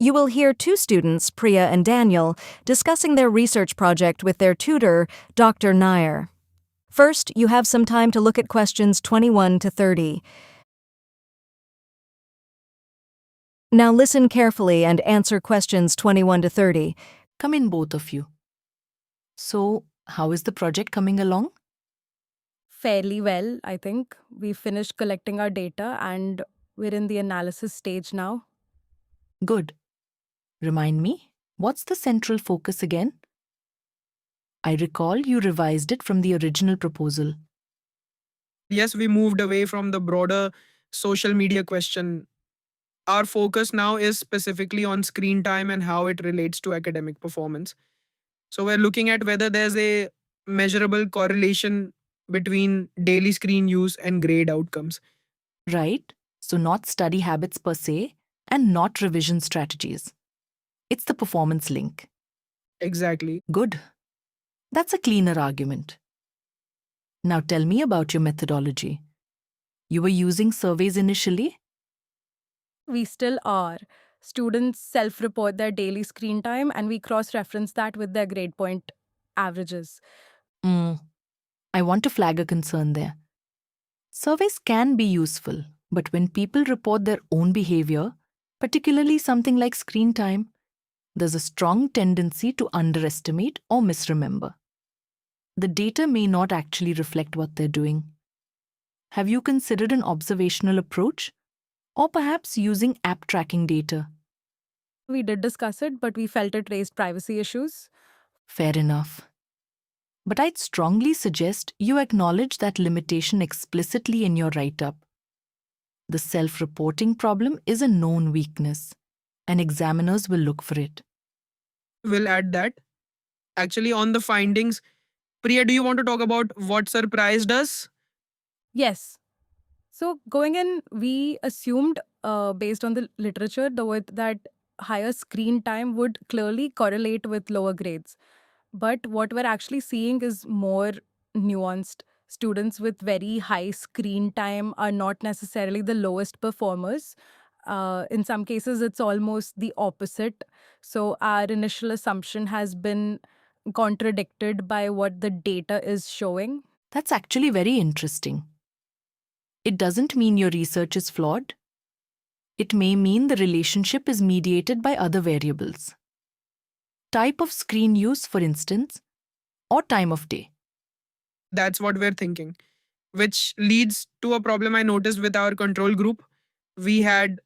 You will hear two students, Priya and Daniel, discussing their research project with their tutor, Dr. Nair. First, you have some time to look at questions 21 to 30. Now listen carefully and answer questions 21 to 30. Come in, both of you. So, how is the project coming along? Fairly well, I think. We finished collecting our data and we're in the analysis stage now. Good. Remind me, what's the central focus again? I recall you revised it from the original proposal. Yes, we moved away from the broader social media question. Our focus now is specifically on screen time and how it relates to academic performance. So we're looking at whether there's a measurable correlation between daily screen use and grade outcomes. Right? So, not study habits per se, and not revision strategies. It's the performance link. Exactly. Good. That's a cleaner argument. Now tell me about your methodology. You were using surveys initially? We still are. Students self report their daily screen time and we cross reference that with their grade point averages. I want to flag a concern there. Surveys can be useful, but when people report their own behavior, particularly something like screen time, there's a strong tendency to underestimate or misremember. The data may not actually reflect what they're doing. Have you considered an observational approach? Or perhaps using app tracking data? We did discuss it, but we felt it raised privacy issues. Fair enough. But I'd strongly suggest you acknowledge that limitation explicitly in your write-up. The self-reporting problem is a known weakness, and examiners will look for it. We'll add that. Actually, on the findings, Priya, do you want to talk about what surprised us? Yes. So going in, we assumed, based on the literature, that higher screen time would clearly correlate with lower grades. But what we're actually seeing is more nuanced. Students with very high screen time are not necessarily the lowest performers. In some cases, it's almost the opposite. So our initial assumption has been contradicted by what the data is showing. That's actually very interesting. It doesn't mean your research is flawed. It may mean the relationship is mediated by other variables. Type of screen use, for instance, or time of day. That's what we're thinking, which leads to a problem I noticed with our control group. We had